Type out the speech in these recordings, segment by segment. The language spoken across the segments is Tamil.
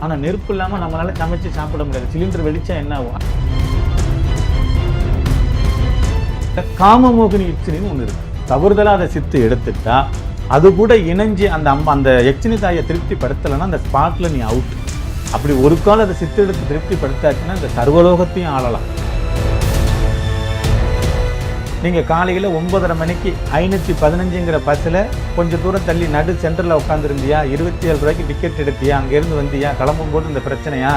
ஆனால் நெருப்பு இல்லாமல் நம்மளால சமைச்சு சாப்பிட முடியாது. சிலிண்டர் வெடிச்சா என்ன ஆகும்? காமமோகினி எச்சினின்னு ஒன்று இருக்கு. தவறுதலாக அதை சித்து எடுத்துட்டா அது கூட இணைஞ்சு அந்த எச்சினி தாயை திருப்திப்படுத்தலைன்னா அந்த ஸ்பாட்ல நீ அவுட். அப்படி ஒரு காலம் அதை சித்து எடுத்து திருப்திப்படுத்தாச்சுன்னா இந்த சர்வலோகத்தையும் ஆளலாம். நீங்கள் காலையில் 9:30 மணிக்கு 515ங்கிற பஸ்ஸில் கொஞ்சம் தூரம் தள்ளி நடு சென்டரில் உட்காந்துருந்தியா, 27 ரூபாய்க்கு டிக்கெட் எடுத்தியா, அங்கேருந்து வந்தியா, கிளம்பும் போது இந்த பிரச்சனையா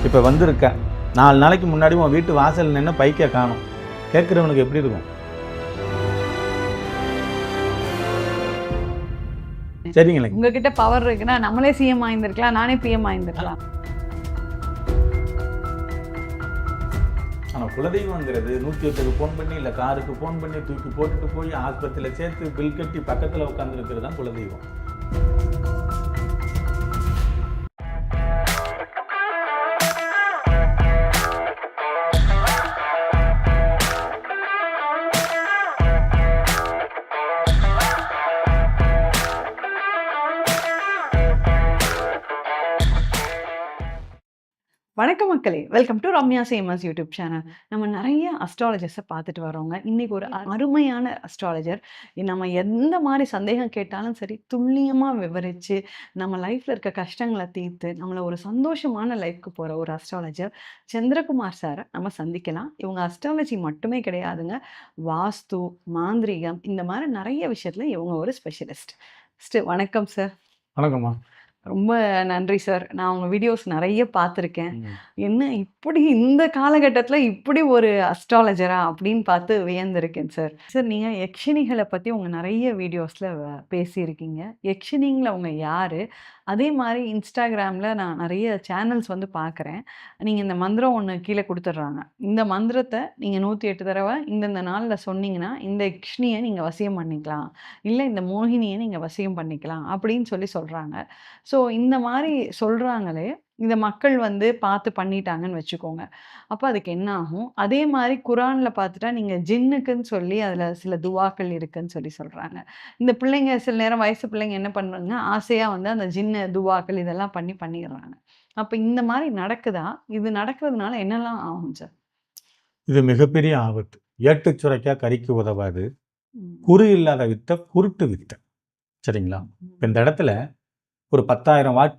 இப்போ வந்திருக்க, 4 நாளைக்கு முன்னாடி உன் வீட்டு வாசல் நின்று பைக்கை காணும், கேட்குறவனுக்கு எப்படி இருக்கும்? சரிங்களா? உங்ககிட்ட பவர் இருக்குன்னா நம்மளே சிஎம் ஆயிருந்திருக்கலாம், நானே பிஎம் ஆயிருந்திருக்கலாம். ஆனால் குலதெய்வங்கிறது 108க்கு ஃபோன் பண்ணி இல்லை காருக்கு ஃபோன் பண்ணி தூக்கி போட்டுட்டு போய் ஆஸ்பத்திரியில் சேர்த்து பில் கட்டி பக்கத்தில் உட்காந்துருக்கிறது தான் குலதெய்வம். வணக்கம் மக்களே, welcome to Ramya same as YouTube channel. நம்ம நிறைய அஸ்ட்ராலஜர்ஸை பார்த்துட்டு வரோங்க. இன்னைக்கு ஒரு அருமையான அஸ்ட்ராலஜர், நம்ம எந்த மாதிரி சந்தேகம் கேட்டாலும் சரி துல்லியமாக விவரித்து நம்ம லைஃப்பில் இருக்க கஷ்டங்களை தீர்த்து நம்மளை ஒரு சந்தோஷமான லைஃப்க்கு போகிற ஒரு அஸ்ட்ராலஜர் சந்திரகுமார் சாரை நம்ம சந்திக்கலாம். இவங்க அஸ்ட்ராலஜி மட்டுமே கிடையாதுங்க, வாஸ்து, மாந்திரீகம், இந்த மாதிரி நிறைய விஷயத்தில் இவங்க ஒரு ஸ்பெஷலிஸ்ட். வணக்கம் சார். வணக்கம்மா. ரொம்ப நன்றி சார். நான் உங்கள் வீடியோஸ் நிறைய பார்த்துருக்கேன். என்ன இப்படி இந்த காலகட்டத்தில் இப்படி ஒரு அஸ்ட்ராலஜரா அப்படின்னு பார்த்து வியந்திருக்கேன் சார். சார், நீங்கள் யக்ஷினிகளை பற்றி உங்கள் நிறைய வீடியோஸில் பேசியிருக்கீங்க. யக்ஷினிங்களை அவங்க யார்? அதே மாதிரி இன்ஸ்டாகிராமில் நான் நிறைய சேனல்ஸ் வந்து பார்க்குறேன். நீங்கள் இந்த மந்திரம் ஒன்று கீழே கொடுத்துட்றாங்க. இந்த மந்திரத்தை நீங்கள் 108 தடவை இந்தந்த நாளில் சொன்னீங்கன்னா இந்த யக்ஷினியை நீங்கள் வசியம் பண்ணிக்கலாம், இல்லை இந்த மோகினியை நீங்கள் வசியம் பண்ணிக்கலாம் அப்படின்னு சொல்கிறாங்க. ஸோ இந்த மாதிரி சொல்கிறாங்களே, இதை மக்கள் வந்து பார்த்து பண்ணிட்டாங்கன்னு வச்சுக்கோங்க, அப்போ அதுக்கு என்ன ஆகும்? அதே மாதிரி குரானில் பார்த்துட்டா நீங்கள் ஜின்னுக்குன்னு சொல்லி அதில் சில துவாக்கள் இருக்குன்னு சொல்கிறாங்க. இந்த பிள்ளைங்க சில நேரம் வயசு பிள்ளைங்க என்ன பண்ணுறாங்க, ஆசையாக வந்து அந்த ஜின்னு துவாக்கள் இதெல்லாம் பண்ணிடுறாங்க. அப்போ இந்த மாதிரி நடக்குதா? இது நடக்கிறதுனால என்னெல்லாம் ஆகும் சார்? இது மிகப்பெரிய ஆபத்து. ஏட்டு சுரைக்கா கறிக்கு உதவாது, குரு இல்லாத வித்தை குருட்டு வித்தை. சரிங்களா? இப்போ இந்த இடத்துல ஒரு 10,000 வாட்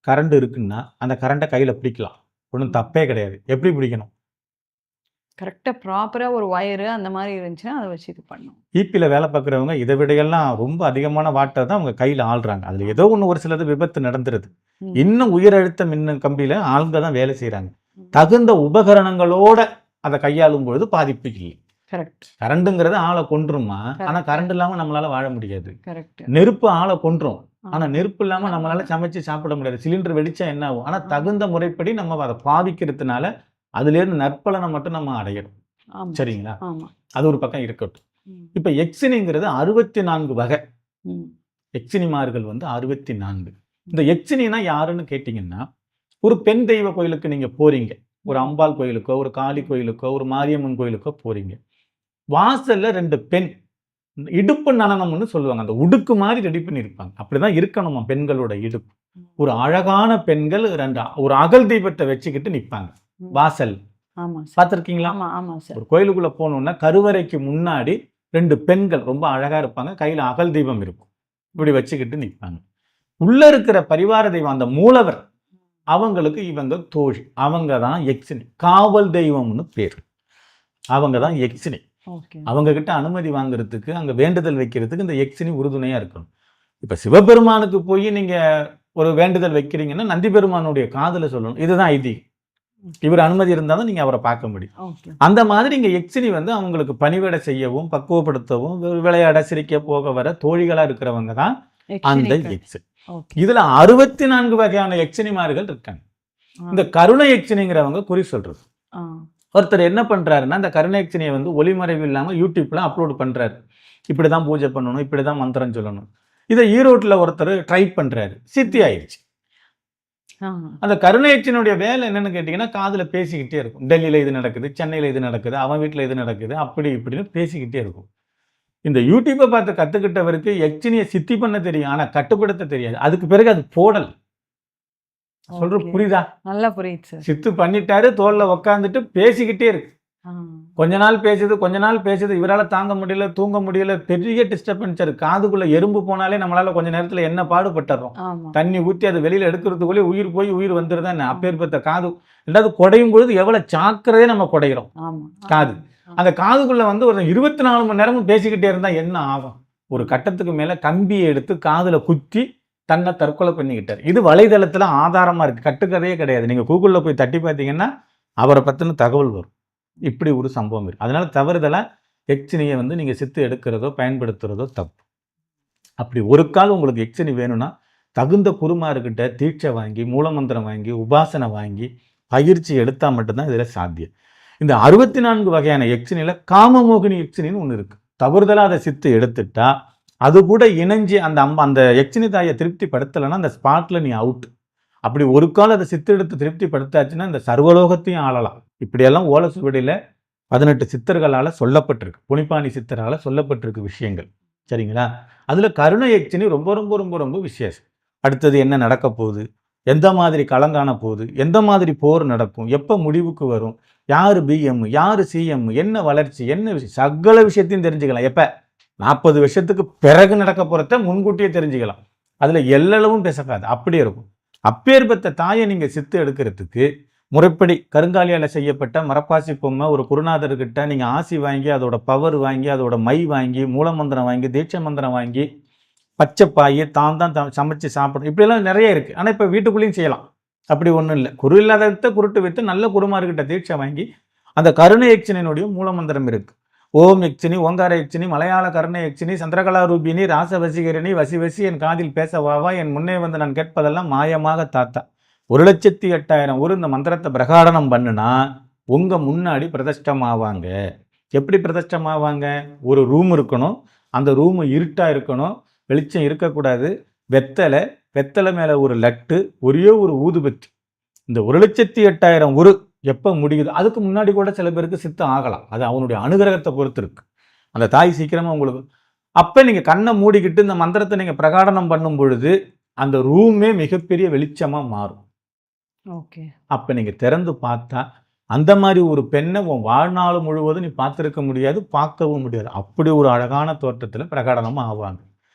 கரண்ட் இருக்குன்னா அந்த கரண்ட்டை கையில் பிடிக்கலாம், ஒன்றும் தப்பே கிடையாது. எப்படி பிடிக்கணும்? கரெக்டாக ப்ராப்பராக ஒரு ஒயரு அந்த மாதிரி இருந்துச்சுன்னா அதை வச்சு இது பண்ணணும். ஈபியில் வேலை பார்க்குறவங்க இதை விடையெல்லாம் ரொம்ப அதிகமான வாட்டை தான் அவங்க கையில் ஆள்றாங்க. அதில் ஏதோ ஒன்று ஒரு சிலது விபத்து நடந்துருது. இன்னும் உயரழுத்த மின் கம்பியில் ஆளுங்க தான் வேலை செய்கிறாங்க. தகுந்த உபகரணங்களோட அதை கையாளும் பொழுது பாதிப்பு இல்லை. கரெக்ட். கரண்ட்டுங்கிறது ஆளை கொன்றுமா, ஆனால் கரண்ட் இல்லாமல் நம்மளால வாழ முடியாது. கரெக்ட். நெருப்பு ஆளை கொன்றும், ஆனால் நெருப்பு இல்லாமல் நம்மளால சமைச்சு சாப்பிட முடியாது. சிலிண்டர் வெடிச்சா என்ன ஆகும்? ஆனால் தகுந்த முறைப்படி நம்ம அதை பாவிக்கிறதுனால அதுலேருந்து நற்பலனை மட்டும் நம்ம அடையணும். சரிங்களா? அது ஒரு பக்கம் இருக்கட்டும். இப்போ எக்ஸினிங்கிறது 64 வகை. எக்ஸினிமார்கள் வந்து 64. இந்த எக்ஸினா யாருன்னு கேட்டிங்கன்னா, ஒரு பெண் தெய்வ கோயிலுக்கு நீங்கள் போறீங்க, ஒரு அம்பாள் கோயிலுக்கோ ஒரு காளி கோயிலுக்கோ ஒரு மாரியம்மன் கோயிலுக்கோ போறீங்க, வாசல்ல 2 பெண் இடுப்பு நடனம்னு சொல்லுவாங்க, அந்த உடுக்கு மாதிரி ரெடி பண்ணி இருப்பாங்க. அப்படிதான் இருக்கணுமா பெண்களோட இடுப்பு. ஒரு அழகான பெண்கள் ஒரு அகல் தீபத்தை வச்சுக்கிட்டு நிற்பாங்க வாசல். பார்த்துருக்கீங்களா? ஒரு கோயிலுக்குள்ள போனோம்னா கருவறைக்கு முன்னாடி 2 பெண்கள் ரொம்ப அழகா இருப்பாங்க, கையில அகல் தீபம் இருக்கும், இப்படி வச்சுக்கிட்டு நிற்பாங்க. உள்ள இருக்கிற பரிவார தெய்வம் அந்த மூலவர், அவங்களுக்கு இவங்க தோழி, அவங்க தான் எக்ஸினி. காவல் தெய்வம்னு பேர், அவங்க தான் எக்ஸினி. அவங்க கிட்ட அனுமதி வாங்குறதுக்கு, அங்க வேண்டுதல் வைக்கிறதுக்கு இந்த எக்ஸினி உறுதுணையா இருக்கணும். இப்ப சிவபெருமானுக்கு போய் நீங்க ஒரு வேண்டுதல் வைக்கிறீங்கன்னா நந்தி பெருமானுடைய காதல சொல்லணும், இதுதான் ஐதீகம். இவர் அனுமதி இருந்தாலும் நீங்க அவரை பார்க்க முடியும். அந்த மாதிரி இங்க எக்ஸினி வந்து அவங்களுக்கு பணிவிடை செய்யவும் பக்குவப்படுத்தவும் விளையாட சிரிக்க போக வர தோழிகளா இருக்கிறவங்க தான் அந்த எக்ஸினி. இதுல 64 வகையான எக்ஸினிமார்கள் இருக்காங்க. இந்த கருணை எக்ஸினிங்கிறவங்க குறி சொல்றது. ஒருத்தர் என்ன பண்றாருன்னா, இந்த கருணை எக்ஸினியை வந்து ஒளிமறைவு இல்லாம யூடியூப்ல அப்லோட் பண்றாரு. இப்படிதான் பூஜை பண்ணணும், இப்படிதான் மந்திரம் சொல்லணும். இதை ஈரோட்டுல ஒருத்தர் ட்ரை பண்றாரு, சித்தி ஆயிடுச்சு. அந்த கருணை எக்ஸினுடைய வேலை என்னன்னு கேட்டீங்கன்னா, காதுல பேசிக்கிட்டே இருக்கும். டெல்லியில இது நடக்குது, சென்னையில இது நடக்குது, அவன் வீட்டுல இது நடக்குது, அப்படி இப்படின்னு பேசிக்கிட்டே இருக்கும். இந்த யூடியூப்பை பார்த்து கற்றுக்கிட்டவருக்கு எக்ஸினியை சித்தி பண்ண தெரியும், ஆனால் கட்டுப்படுத்த தெரியாது. அதுக்கு பிறகு அது போடல். சொல்ற ஓகே. புரியுதா? நல்லா புரியுது சார். சித்து பண்ணிட்டாரு, தோல்ல உட்காந்துட்டு பேசிக்கிட்டே இருக்கு. ஆ. கொஞ்ச நாள் பேசுது, கொஞ்ச நாள் பேசுது. இவரால தாங்க முடியல, தூங்க முடியல. பெரிய டிஸ்டர்பன்ஸ் இருக்கு. காதுக்குள்ள எறும்பு போனாலே நம்மளால கொஞ்ச நேரத்துல என்ன பாடுபட்டுறோம். ஆமா. தண்ணி ஊத்தி அதை வெளியில எடுக்கிறதுக்குள்ளே உயிர் போய் உயிர் வந்துருதா என்ன? அப்பேற்பட்ட காது. ரெண்டாவது குடையும் பொழுது எவ்வளவு ஜாக்கிரதையா நம்ம குடைகிறோம். ஆமா. காது. அந்த காதுக்குள்ள வந்து ஒரு 24 மணி நேரமும் பேசிக்கிட்டே இருந்தா என்ன ஆகும்? ஒரு கட்டத்துக்கு மேல கம்பியை எடுத்து காதுல குத்தி தன்னை தற்கொலை பண்ணிக்கிட்டாரு. இது வலைதளத்துல ஆதாரமா இருக்கு. கட்டுக்கதையே கிடையாது. நீங்க கூகுள்ல போய் தட்டி பார்த்தீங்கன்னா அவரை பத்தின தகவல் வரும். இப்படி ஒரு சம்பவம் இருக்கு. அதனால தவறுதலா எக்சினியை வந்து நீங்க சித்து எடுக்கிறதோ பயன்படுத்துறதோ தப்பு. அப்படி ஒரு கால் உங்களுக்கு எக்சினி வேணும்னா தகுந்த குருமார்கிட்ட தீட்சை வாங்கி, மூலமந்திரம் வாங்கி, உபாசனை வாங்கி, பயிற்சி எடுத்தா மட்டும்தான் இதுல சாத்தியம். இந்த 64 வகையான எக்சினில காமமோகினி எக்சினின்னு ஒண்ணு இருக்கு. தவறுதலா அதை சித்து எடுத்துட்டா அது கூட இணைஞ்சு அந்த எக்சினி தாயை திருப்திப்படுத்தலைன்னா அந்த ஸ்பாட்ல நீ அவுட். அப்படி ஒரு கால் அதை சித்து எடுத்து திருப்திப்படுத்தாச்சுன்னா இந்த சர்வலோகத்தையும் ஆளலாம். இப்படியெல்லாம் ஓலைச்சுவடியில 18 சித்தர்களால சொல்லப்பட்டிருக்கு. புனிப்பாணி சித்தரால சொல்லப்பட்டிருக்கு விஷயங்கள். சரிங்களா? அதுல கருணை எக்சினி ரொம்ப ரொம்ப ரொம்ப ரொம்ப விசேஷம். அடுத்தது என்ன நடக்க போகுது, எந்த மாதிரி களங்காண போகுது, எந்த மாதிரி போர் நடக்கும், எப்ப முடிவுக்கு வரும், யாரு பிஎம், யாரு சிஎம், என்ன வளர்ச்சி, என்ன விஷயம், சகல விஷயத்தையும் தெரிஞ்சுக்கலாம். எப்ப 40 வருஷத்துக்கு பிறகு நடக்க போறத முன்கூட்டியே தெரிஞ்சுக்கலாம். அதுல எல்லளவும் பேசக்கூடாது. அப்படியே இருக்கும். அப்பேற்பட்ட தாயை நீங்க சித்து எடுக்கிறதுக்கு முறைப்படி கருங்காலியால செய்யப்பட்ட மரப்பாசி பொம்மை ஒரு குருநாதர்கிட்ட நீங்க ஆசி வாங்கி, அதோட பவர் வாங்கி, அதோட மை வாங்கி, மூலமந்திரம் வாங்கி, தீட்சை மந்திரம் வாங்கி, பச்சைப்பாய் தான் சமைச்சு சாப்பிடணும். இப்படியெல்லாம் நிறைய இருக்கு. ஆனா இப்ப வீட்டுக்குள்ளேயும் செய்யலாம். அப்படி ஒன்றும் இல்லை. குரு இல்லாத வித்த குருட்டு வித்து நல்ல குருமார்கிட்ட தீட்சை வாங்கி அந்த கருணை எக்சினினுடைய மூலமந்திரம் இருக்கு. ஓம் எக்சினி, ஓங்கார எக்சினி, மலையாள கருணை எக்சினி, சந்திரகலா ரூபினி, ராசவசிகரணி, வசி வசி என் காதில் பேச வாவா, என் முன்னே வந்து நான் கேட்பதெல்லாம் மாயமாக தாத்தா. 1,08,000 இந்த மந்திரத்தை பிரகாடனம் பண்ணுனா உங்க முன்னாடி பிரதிஷ்டம் ஆவாங்க. எப்படி பிரதிஷ்டம் ஆவாங்க? ஒரு ரூம் இருக்கணும். அந்த ரூம் இருட்டா இருக்கணும். வெளிச்சம் இருக்கக்கூடாது. வெத்தலை மேல ஒரு லட்டு, ஒரே ஒரு ஊதுபத்தி. இந்த 1,08,000 எப்ப முடியுது? அதுக்கு முன்னாடி கூட சில பேருக்கு சித்தம் ஆகலாம். அது அவனுடைய அனுகிரகத்தை பொறுத்து இருக்கு. அந்த தாய் சீக்கிரமா உங்களுக்கு அப்ப நீங்க கண்ணை மூடிக்கிட்டு இந்த மந்திரத்தை நீங்க பிரகாடனம் பண்ணும் பொழுது அந்த ரூமே மிகப்பெரிய வெளிச்சமா மாறும். ஓகே. அப்ப நீங்க திறந்து பார்த்தா அந்த மாதிரி ஒரு பெண்ணை உன் வாழ்நாள் முழுவதும் நீ பார்த்திருக்க முடியாது, பார்க்கவும் முடியாது. அப்படி ஒரு அழகான தோற்றத்துல பிரகடனமா ஆவாங்க.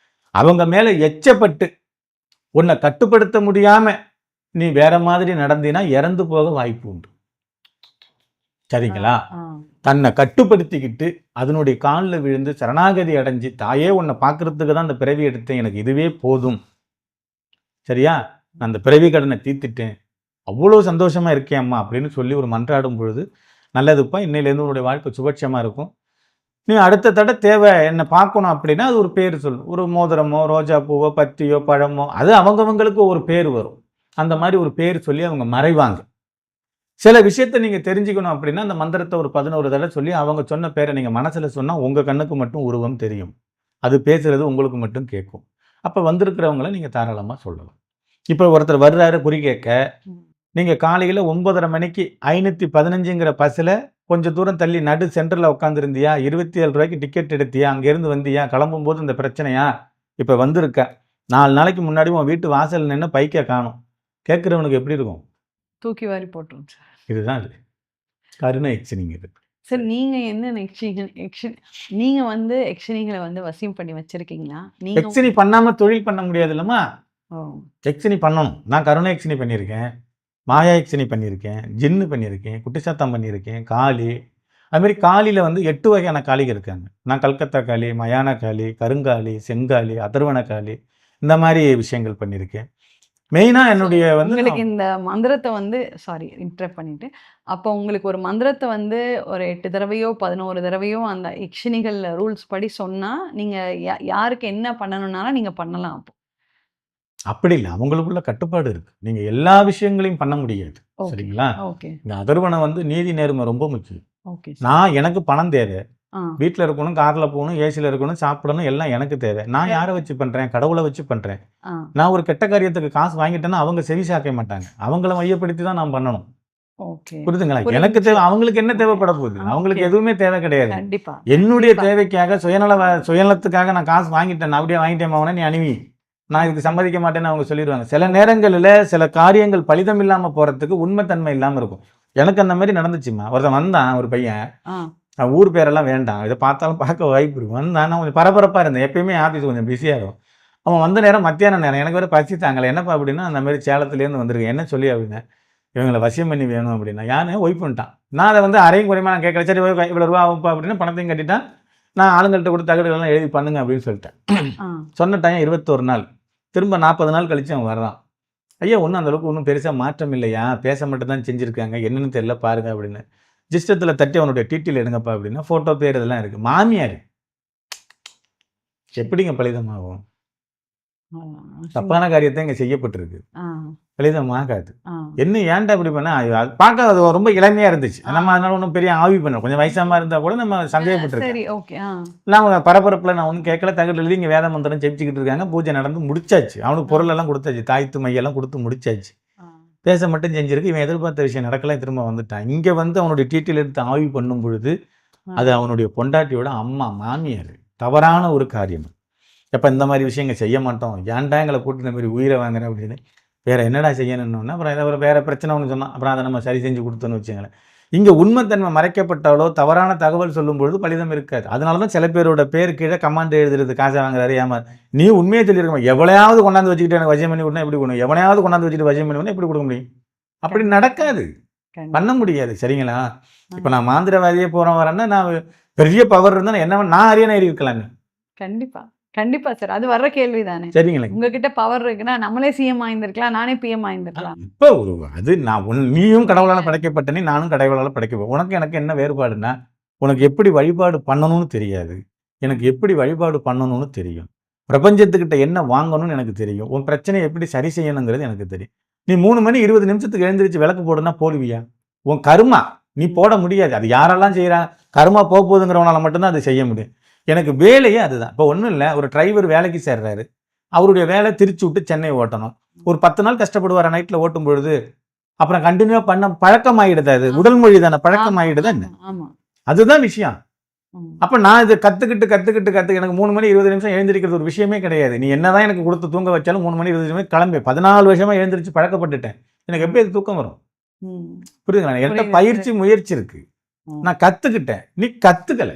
அவங்க மேல எச்சப்பட்டு உன்னை கட்டுப்படுத்த முடியாம நீ வேற மாதிரி நடந்தினா இறந்து போக வாய்ப்பு உண்டு. சரிங்களா? தன்னை கட்டுப்படுத்திக்கிட்டு அதனுடைய காலில் விழுந்து சரணாகதி அடைஞ்சு, தாயே உன்னை பார்க்கறதுக்கு தான் அந்த பிறவி எடுத்தேன், எனக்கு இதுவே போதும், சரியா, நான் அந்த பிறவி கடனை தீர்த்துட்டேன், அவ்வளோ சந்தோஷமா இருக்கேன் அம்மா அப்படின்னு சொல்லி ஒரு மன்றாடும் பொழுது, நல்லதுப்பா, இன்னையிலேருந்து உன்னுடைய வாழ்க்கை சுபட்சமா இருக்கும், நீ அடுத்த தடவை தேவை என்னை பார்க்கணும் அப்படின்னா அது ஒரு பேர் சொல்லு. ஒரு மோதிரமோ, ரோஜா பூவோ, பத்தியோ, பழமோ, அது அவங்கவங்களுக்கு ஒரு பேர் வரும். அந்த மாதிரி ஒரு பேர் சொல்லி அவங்க மறைவாங்க. சில விஷயத்தை நீங்க தெரிஞ்சுக்கணும் அப்படின்னா அந்த மந்திரத்தை ஒரு 11 தடவை சொல்லி அவங்க சொன்ன பேரை நீங்க மனசுல சொன்னா உங்க கண்ணுக்கு மட்டும் உருவம் தெரியும். அது பேசுறது உங்களுக்கு மட்டும் கேட்கும். அப்ப வந்திருக்கிறவங்களை நீங்க தாராளமா சொல்லலாம். இப்ப ஒருத்தர் வர்றாரு குறி கேட்க, நீங்க காலையில 9:30 மணிக்கு 515ங்கிற பஸ்ல கொஞ்சம் தூரம் தள்ளி நடு சென்டர்ல உட்காந்துருந்தியா, 27 ரூபாய்க்கு டிக்கெட் எடுத்தியா, அங்கிருந்து வந்தியா, கிளம்பும் போது இந்த பிரச்சனையா, இப்ப வந்திருக்க 4 நாளைக்கு முன்னாடி உன் வீட்டு வாசல் நின்று பைக்கை காணும், கேட்கிறவனுக்கு எப்படி இருக்கும்? தூக்கி வாரி போட்டுரும் சார். இதுதான் அது கருணை எக்ஷனிங்கிறது. சார் நீங்க என்ன நீங்க வந்து எக்ஷனிகளை வந்து வசியம் பண்ணி வச்சிருக்கீங்களா? நீங்க எக்ஷனி பண்ணாம தொழில் பண்ண முடியாது இல்லம்மா. ஓ. எக்ஷனி பண்ணணும். நான் கருணை எக்ஷனி பண்ணியிருக்கேன், மாயா எக்ஷனி பண்ணியிருக்கேன், ஜின்னு பண்ணியிருக்கேன், குட்டிச்சாத்தம் பண்ணியிருக்கேன், காளி. அதுமாரி காளியில் வந்து 8 வகையான காளிகள் இருக்காங்க. நான் கல்கத்தா காளி, மயான காளி, கருங்காளி, செங்காளி, அதர்வன காளி, இந்த மாதிரி விஷயங்கள் பண்ணியிருக்கேன். மெயினாக என்னுடைய வந்து உங்களுக்கு இந்த மந்திரத்தை வந்து சாரி இன்டரப்ட் பண்ணிட்டு, அப்போ உங்களுக்கு ஒரு மந்திரத்தை வந்து ஒரு 8 தடவையோ 11 தடவையோ அந்த எக்ஷனிகள் ரூல்ஸ் படி சொன்னா நீங்க யாருக்கு என்ன பண்ணணும்னாலும் நீங்க பண்ணலாம். அப்போ அப்படி இல்லை, அவங்களுக்குள்ள கட்டுப்பாடு இருக்கு. நீங்க எல்லா விஷயங்களையும் பண்ண முடியாது. சரிங்களா? இந்த அதர்வனை வந்து நீதி நேர்மை ரொம்ப முக்கியம். நான் எனக்கு பணம் தேவை, வீட்டில் இருக்கணும், காரில் போகணும், ஏசியில் இருக்கணும், சாப்பிடணும், எல்லாம் எனக்கு தேவை. நான் யாரை வச்சு பண்றேன்? கடவுளை வச்சு பண்றேன். நான் ஒரு கெட்ட காரியத்துக்கு காசு வாங்கிட்டேன்னா அவங்க செவி சாக்க மாட்டாங்க. அவங்கள மையப்படுத்தி தான் நான் பண்ணணும். புரியுதுங்களா? எனக்கு தேவை, அவங்களுக்கு என்ன தேவைப்பட போகுது? அவங்களுக்கு எதுவுமே தேவை கிடையாது. என்னுடைய தேவைக்காக சுயநலத்துக்காக நான் காசு வாங்கிட்டேன், அப்படியே வாங்கிட்டேன், அவனே நீ அணிவி, நான் இதுக்கு சம்மதிக்க மாட்டேன்னு அவங்க சொல்லிடுவாங்க. சில நேரங்களில் சில காரியங்கள் பலிதம் இல்லாமல் போகிறதுக்கு உண்மைத்தன்மை இல்லாமல் இருக்கும். எனக்கு அந்த மாதிரி நடந்துச்சுமா. ஒருத்தன் வந்தான், ஒரு பையன், ஊர் பேரெல்லாம் வேண்டாம், இதை பார்த்தாலும் பார்க்க வாய்ப்பு இருக்கும். வந்தான், நான் கொஞ்சம் பரபரப்பாக இருந்தேன், எப்பயுமே ஆஃபீஸ் கொஞ்சம் பிஸியாக இருக்கும். அவன் வந்த நேரம் மத்தியான நேரம், எனக்கு வேறு பசி தாங்கலை. என்னப்பா அப்படின்னா, அந்த மாதிரி சேலத்துலேருந்து வந்திருக்கேன், என்ன சொல்லி அப்படின்னா, இவங்களை வசியம் பண்ணி வேணும் அப்படின்னா. யானே ஒய்ஃப் பண்ணிட்டான். நான் அதை வந்து அரையும் குறையுமா நான் கேட்கல. சரி இவ்வளோ ரூபா ஆகும்ப்பா அப்படின்னா பணத்தையும் கட்டிட்டான். நான் ஆளுங்கள்ட்ட கொடுத்து தகவல்கள்லாம் எழுதி பண்ணுங்க அப்படின்னு சொல்லிட்டேன். சொன்ன டைம் 21 நாள், திரும்ப 40 நாள் கழிச்சு அவன் வர்றான். ஐயா ஒன்றும் அந்தளவுக்கு ஒன்றும் பெருசாக மாற்றம் இல்லையா, பேச மட்டும் தான் செஞ்சுருக்காங்க, என்னன்னு தெரியல பாருங்க அப்படின்னு. ஜிஸ்டத்தில் தட்டி அவனுடைய டீட்டெயில் எடுங்கப்பா அப்படின்னா, ஃபோட்டோ பேர் இதெல்லாம் இருக்குது. மாமியார் எப்படிங்க பலிதமாகும்? தப்பான காரியத்தை இங்கே செய்யப்பட்டிருக்கு, பலிதமாகாது. என்ன ஏன்டா இப்படி பண்ண? பார்க்க அது ரொம்ப இளமையாக இருந்துச்சு. நம்ம அதனால ஒன்றும் பெரிய ஆவி பண்ண, கொஞ்சம் வயசாமல் இருந்தால் கூட நம்ம சந்தேகப்பட்டிருக்கோம். நான் பரபரப்பில் நான் ஒன்றும் கேட்கல, தகவல் எழுதி இங்கே வேத மந்திரம் ஜெபிச்சுக்கிட்டு இருக்காங்க, பூஜை நடந்து முடிச்சாச்சு, அவனுக்கு பொருளெல்லாம் கொடுத்தாச்சு, தாய்த்து மையெல்லாம் கொடுத்து முடிச்சாச்சு, பேச மட்டும் செஞ்சிருக்கு. இவன் எதிர்பார்த்த விஷயம் நடக்கலாம், திரும்ப வந்துட்டான். இங்கே வந்து அவனுடைய டீட்டெயில் எடுத்து ஆய்வு பண்ணும் பொழுது அது அவனுடைய பொண்டாட்டியோட அம்மா, மாமியார். தவறான ஒரு காரியம். எப்போ இந்த மாதிரி விஷயங்கள் செய்ய மாட்டோம், ஏன்டா எங்களை கூட்டு இந்த மாதிரி உயிரை வாங்குறேன் அப்படின்னு. வேறு என்னடா செய்யணும்னா அப்புறம் ஏதாவது வேறு பிரச்சனை ஒன்று சொன்னால் அப்புறம் அதை நம்ம சரி செஞ்சு கொடுத்தோன்னு வச்சுங்களேன். இங்கே உண்மைத்தன்மை மறைக்கப்பட்டாலோ தவறான தகவல் சொல்லும் பொழுது பலிதம் இருக்காது. அதனால தான் சில பேரோட பேர் கீழே கமாண்ட் எழுதுறது, காசை வாங்குறாரு, ஏமா நீ உண்மையை சொல்லியிருக்கோம், எவனையாவது கொண்டாந்து வச்சுக்கிட்டு எனக்கு வசியம் பண்ணி விடணும் எப்படி கொடுக்கணும், எவனையாவது கொண்டாந்து வச்சுட்டு வசியம் பண்ணி விடணும் எப்படி கொடுக்க முடியும்? அப்படி நடக்காது, பண்ண முடியாது. சரிங்களா? இப்போ நான் மாந்திரவாதியே போகிறேன் வரேன்னா, நான் பெரிய பவர் இருந்தால் என்ன நான் அரியணை இருக்கலாங்க. கண்டிப்பா கண்டிப்பா சார், அது வர்ற கேள்வி தானே. சரிங்களா? உங்ககிட்ட பவர் இருக்குன்னா நம்மளே சிஎம் ஆயிருந்திருக்கலாம், நானே பிஎம் ஆயிருந்திருக்கலாம். இப்போ அது நான் நீயும் கடவுளால் படைக்கப்பட்டனே, நானும் கடவுளால் படைக்கப்படும். உனக்கு எனக்கு என்ன வேறுபாடுன்னா, உனக்கு எப்படி வழிபாடு பண்ணணும்னு தெரியாது, எனக்கு எப்படி வழிபாடு பண்ணணும்னு தெரியும். பிரபஞ்சத்துக்கிட்ட என்ன வாங்கணும்னு எனக்கு தெரியும். உன் பிரச்சனையை எப்படி சரி செய்யணுங்கிறது எனக்கு தெரியும். நீ 3 மணி 20 நிமிஷத்துக்கு எழுந்திரிச்சு விளக்கு போடுனா போடுவியா? உன் கருமா, நீ போட முடியாது. அது யாரெல்லாம் செய்கிறாங்க, கருமா போகுதுங்கிறவனால மட்டும்தான் அது செய்ய முடியும். எனக்கு வேலையே அதுதான். இப்போ ஒன்றும் இல்லை, ஒரு டிரைவர் வேலைக்கு சேர்றாரு, அவருடைய வேலை திருச்சி விட்டு சென்னை ஓட்டணும். ஒரு 10 நாள் கஷ்டப்படுவார் நைட்டில் ஓட்டும் பொழுது, அப்புறம் கண்டினியூ பண்ண பழக்கமாகிடுது. அது உடல் மொழி தானே, பழக்கமாகிடுது. அதுதான் விஷயம். அப்போ நான் இது கற்றுக்கிட்டு எனக்கு 3 மணி 20 நிமிஷம் எழுந்திருக்கிறது ஒரு விஷயமே கிடையாது. நீ என்னதான் எனக்கு கொடுத்து தூங்க வச்சாலும் 3 மணி 20 நிமிஷம் கிளம்பி 14 வருஷமா எழுந்திரிச்சு பழக்கப்பட்டுட்டேன். எனக்கு எப்படி அது தூக்கம் வரும்? புரியுதுங்களா? என்கிட்ட பயிற்சி முயற்சி இருக்கு, நான் கற்றுக்கிட்டேன், நீ கற்றுக்கல.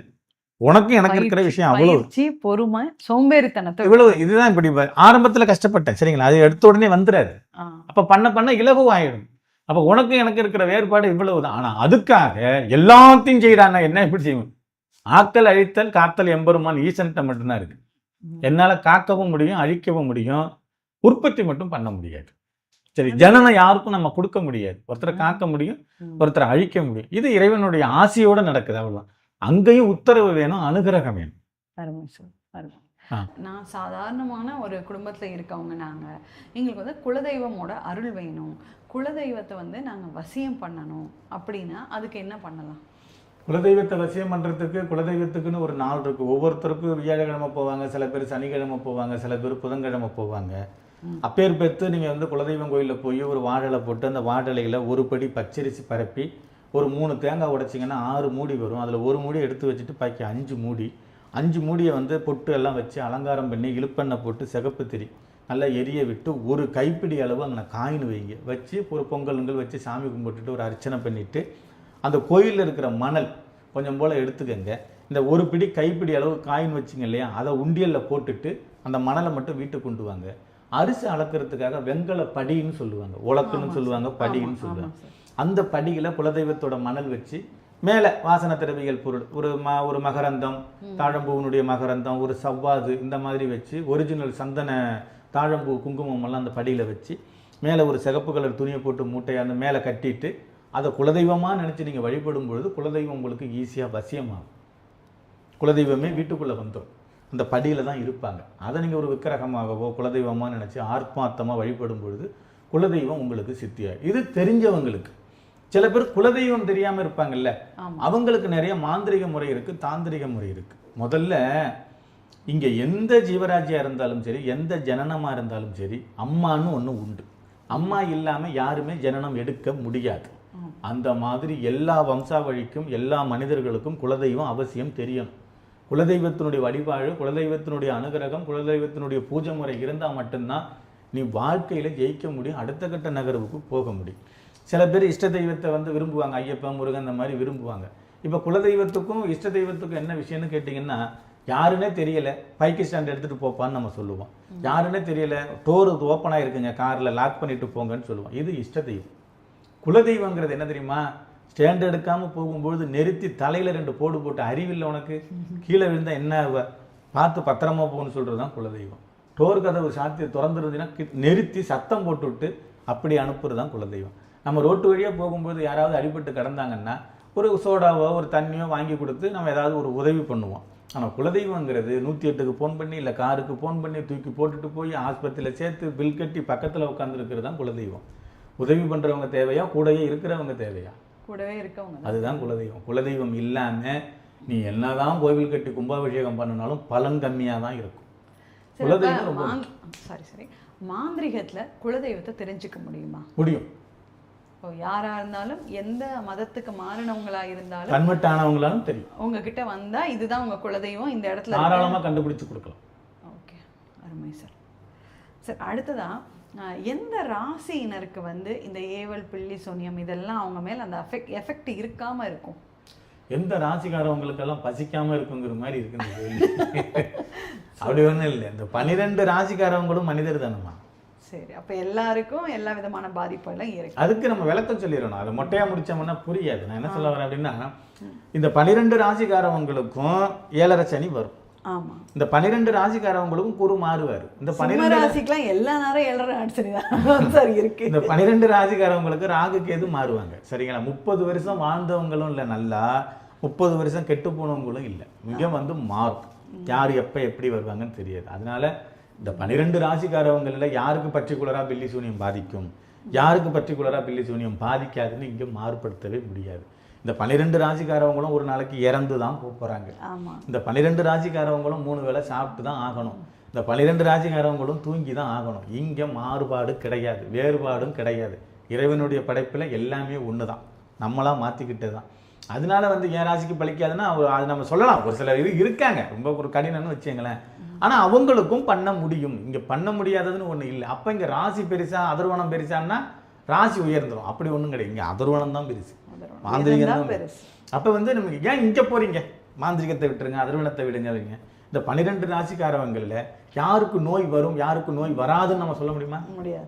உனக்கு எனக்கு இருக்கிற விஷயம் அவ்வளவு பொறுமை, சோம்பேறித்தனத்தை இவ்வளவு. இதுதான் இப்படி ஆரம்பத்துல கஷ்டப்பட்டேன். சரிங்களா? அது எடுத்த உடனே வந்துடாது. அப்ப பண்ண இலகுவாயிடும். அப்ப உனக்கு எனக்கு இருக்கிற வேறுபாடு இவ்வளவுதான். ஆனா அதுக்காக எல்லாத்தையும் செய்யறாங்க. என்ன எப்படி செய்வோம்? ஆக்கல் அழித்தல் காத்தல் எம்பெருமான் ஈசன்ட்ட மட்டும்தான் இருக்கு. என்னால காக்கவும் முடியும், அழிக்கவும் முடியும், உற்பத்தி மட்டும் பண்ண முடியாது. சரி, ஜனனம் யாருக்கும் நம்ம கொடுக்க முடியாது. ஒருத்தரை காக்க முடியும், ஒருத்தரை அழிக்க முடியும். இது இறைவனுடைய ஆசையோட நடக்குது, அவ்வளவுதான். அங்கேயும் உத்தரவு வேணும், அனுகிரகம் வேணும். அருமை சார், அருமை. நான் சாதாரணமான ஒரு குடும்பத்தில் இருக்கவங்க. எங்களுக்கு வந்து குலதெய்வமோட அருள் வேணும், குலதெய்வத்தை வந்து நாங்கள் வசியம் பண்ணணும் அப்படின்னா அதுக்கு என்ன பண்ணலாம்? குலதெய்வத்தை வசியம் பண்ணுறதுக்கு குலதெய்வத்துக்குன்னு ஒரு நாள் இருக்குது. ஒவ்வொருத்தருக்கும் வியாழக்கிழமை போவாங்க, சில பேர் சனிக்கிழமை போவாங்க, சில பேர் புதன்கிழமை போவாங்க. அப்பேர் பெற்று நீங்கள் வந்து குலதெய்வம் கோயிலில் போய் ஒரு வாழலை போட்டு அந்த வாழலையில் ஒரு படி பச்சரிசி பரப்பி ஒரு 3 தேங்காய் உடைச்சிங்கன்னா 6 மூடி வரும். அதில் ஒரு மூடி எடுத்து வச்சுட்டு பாக்கி 5 மூடியை வந்து பொட்டு எல்லாம் வச்சு அலங்காரம் பண்ணி இழுப்பெண்ணெய் போட்டு சிகப்பு திரி நல்லா எரிய விட்டு ஒரு கைப்பிடி அளவு அங்கே காயின் வைங்க, வச்சு ஒரு பொங்கலுங்கள் வச்சு சாமி கும்பிட்டுட்டு ஒரு அர்ச்சனை பண்ணிவிட்டு அந்த கோயிலில் இருக்கிற மணல் கொஞ்சம் போல் எடுத்துக்கங்க. இந்த ஒரு பிடி கைப்பிடி அளவு காயின் வச்சிங்க இல்லையா, அதை உண்டியலில் போட்டுட்டு அந்த மணலை மட்டும் வீட்டுக்கு கொண்டு வாங்க. அரிசி அளக்கிறதுக்காக வெங்கல படின்னு சொல்லுவாங்க, உலக்குன்னு சொல்லுவாங்க, படின்னு சொல்லுவாங்க. அந்த படியில் குலதெய்வத்தோட மணல் வச்சு மேலே வாசன திரவியல் பொருள் ஒரு மகரந்தம், தாழம்பூவினுடைய மகரந்தம், ஒரு சவ்வாது இந்த மாதிரி வச்சு ஒரிஜினல் சந்தன தாழம்பூ குங்குமம் எல்லாம் அந்த படியில் வச்சு மேலே ஒரு சிகப்பு கலர் துணியை போட்டு மூட்டையை அந்த மேலே கட்டிட்டு அதை குலதெய்வமாக நினச்சி நீங்கள் வழிபடும் பொழுது குலதெய்வம் உங்களுக்கு ஈஸியாக வசியமாகும். குலதெய்வமே வீட்டுக்குள்ளே வந்துடும், அந்த படியில் தான் இருப்பாங்க. அதை நீங்கள் ஒரு விக்கிரகமாகவோ குலதெய்வமாக நினச்சி ஆத்மார்த்தமாக வழிபடும் பொழுது குலதெய்வம் உங்களுக்கு சித்தியாகும். இது தெரிஞ்சவங்களுக்கு. சில பேர் குலதெய்வம் தெரியாமல் இருப்பாங்கல்ல, அவங்களுக்கு நிறைய மாந்திரிக முறை இருக்குது, தாந்திரிக முறை இருக்குது. முதல்ல இங்கே எந்த ஜீவராஜியாக இருந்தாலும் சரி, எந்த ஜனனமாக இருந்தாலும் சரி, அம்மான்னு ஒன்று உண்டு. அம்மா இல்லாமல் யாருமே ஜனனம் எடுக்க முடியாது. அந்த மாதிரி எல்லா வம்சாவழிக்கும் எல்லா மனிதர்களுக்கும் குலதெய்வம் அவசியம் தெரியணும். குலதெய்வத்தினுடைய வழிபாடு, குலதெய்வத்தினுடைய அனுகிரகம், குலதெய்வத்தினுடைய பூஜை முறை இருந்தால் மட்டும்தான் நீ வாழ்க்கையில் ஜெயிக்க முடியும், அடுத்த கட்ட நகர்வுக்கு போக முடியும். சில பேர் இஷ்ட தெய்வத்தை வந்து விரும்புவாங்க, ஐயப்பன், முருகன் இந்த மாதிரி விரும்புவாங்க. இப்போ குலதெய்வத்துக்கும் இஷ்ட தெய்வத்துக்கும் என்ன விஷயம்னு கேட்டிங்கன்னா, யாருன்னே தெரியலை, பைக்கு ஸ்டாண்ட் எடுத்துகிட்டு போப்பான்னு நம்ம சொல்லுவோம். யாருன்னே தெரியலை, டோர் ஓப்பனாக இருக்குங்க, காரில் லாக் பண்ணிட்டு போங்கன்னு சொல்லுவோம். இது இஷ்ட தெய்வம். குலதெய்வங்கிறது என்ன தெரியுமா? ஸ்டாண்ட் எடுக்காமல் போகும்பொழுது நிறுத்தி தலையில் 2 போடு போட்டு, அறிவில்லை உனக்கு, கீழே விழுந்தால் என்ன பார்த்து பத்திரமா போகணும்னு சொல்கிறது தான் குலதெய்வம். டோர் கதவு சாத்தி திறந்துருந்துச்சுன்னா நிறுத்தி சத்தம் போட்டுவிட்டு அப்படி அனுப்புறது தான் குலதெய்வம். நம்ம ரோட்டு வழியாக போகும்போது யாராவது அடிபட்டு கிடந்தாங்கன்னா ஒரு சோடாவோ ஒரு தண்ணியோ வாங்கி கொடுத்து நம்ம ஏதாவது ஒரு உதவி பண்ணுவோம். ஆனால் குலதெய்வங்கிறது 108க்கு ஃபோன் பண்ணி, இல்லை காருக்கு ஃபோன் பண்ணி தூக்கி போட்டுட்டு போய் ஆஸ்பத்திரியில் சேர்த்து பில் கட்டி பக்கத்தில் உட்காந்துருக்கிறது தான் குலதெய்வம். உதவி பண்ணுறவங்க தேவையா, கூடவே இருக்கிறவங்க தேவையா? கூடவே இருக்கவங்க. அதுதான் குலதெய்வம். குலதெய்வம் இல்லாமல் நீ என்னதான் கோவில் கட்டி கும்பாபிஷேகம் பண்ணினாலும் பலன் கம்மியாக தான் இருக்கும். குலதெய்வம் சரி மாந்திரிகத்தில் குலதெய்வத்தை தெரிஞ்சுக்க முடியுமா? முடியும். யாரா இருந்தாலும், எந்த மதத்துக்கு மாறினவங்களா இருந்தாலும், கன்வெர்ட் ஆனவங்களாலும் தெரியும். உங்ககிட்ட வந்தா இதுதான் உங்க குலதெய்வம், இந்த இடத்துல தாராளமாக கண்டுபிடிச்சு கொடுக்கலாம். ஓகே, அருமை சார். சார் அடுத்ததா, எந்த ராசியினருக்கு வந்து இந்த ஏவல், பில்லி, சூனியம் இதெல்லாம் அவங்க மேல அந்த எஃபெக்ட் இருக்காம இருக்கும்? எந்த ராசிக்காரவங்களுக்கெல்லாம் பசிக்காம இருக்குங்கிற மாதிரி இருக்கு. அப்படி ஒன்றும் இல்லை. இந்த 12 ராசிக்காரவங்களும் மனிதர் தானம்மா. சரி, அப்ப எல்லாருக்கும் எல்லா விதமான பாதிப்புகளும் இருக்கு. அதுக்கு நம்ம விளக்கம் சொல்லிடணும். அதை மொட்டையா முடிச்சோம்னா புரியாது. நான் என்ன சொல்ல வரேன் அப்படின்னா, இந்த 12 ராசிக்காரவங்களுக்கும் 7.5 சனி வரும். ஆமா. இந்த 12 ராசிக்காரவங்களுக்கும் குரு மாறுவார். இந்த 12 ராசிக்கெல்லாம் எல்லா நேரம் 7.5 சனி தான் சார் இருக்கு. இந்த 12 ராசிக்காரவங்களுக்கு ராகு கேது மாறுவாங்க. சரிங்களா? 30 வருஷம் வாழ்ந்தவங்களும் இல்லை, நல்லா 30 வருஷம் கெட்டு போனவங்களும் இல்லை. இங்கே வந்து மாறும். யார் எப்போ எப்படி வருவாங்கன்னு தெரியாது. அதனால இந்த 12 ராசிக்காரவங்களில் யாருக்கு பர்டிகுலராக பில்லி சூனியம் பாதிக்கும், யாருக்கு பர்டிகுலராக பில்லி சூனியம் பாதிக்காதுன்னு இங்கே மாறுபடுத்தவே முடியாது. இந்த 12 ராசிக்காரவங்களும் ஒரு நாளைக்கு இறந்து தான் போகிறாங்க. இந்த 12 ராசிக்காரவங்களும் 3 வேளை சாப்பிட்டு தான் ஆகணும். இந்த 12 ராசிக்காரவங்களும் தூங்கி தான் ஆகணும். இங்கே மாறுபாடு கிடையாது, வேறுபாடும் கிடையாது. இறைவனுடைய படைப்பில் எல்லாமே ஒன்று தான், நம்மளாம் மாற்றிக்கிட்டே தான். அதனால வந்து என் ராசிக்கு பலிக்காதுன்னா அது நம்ம சொல்லலாம். ஒரு சிலர் இருக்காங்க ரொம்ப ஒரு கடினம்னு வச்சுங்களேன். ஆனால் அவங்களுக்கும் பண்ண முடியும். இங்கே பண்ண முடியாததுன்னு ஒன்று இல்லை. அப்போ இங்கே ராசி பெருசா அதர்வனம் பெருசான்னா ராசி உயர்ந்துடும். அப்படி ஒன்றும் கிடையாது. இங்கே அதர்வனம் தான் பெருசு, மாந்திரிகம் தான் பெருசு. அப்போ வந்து நமக்கு ஏன் இங்கே போகிறீங்க, மாந்திரிகத்தை விட்டுருங்க, அதர்வனத்தை விடுங்க. இந்த 12 ராசிக்காரவங்களில் யாருக்கு நோய் வரும், யாருக்கு நோய் வராதுன்னு நம்ம சொல்ல முடியுமா? முடியாது.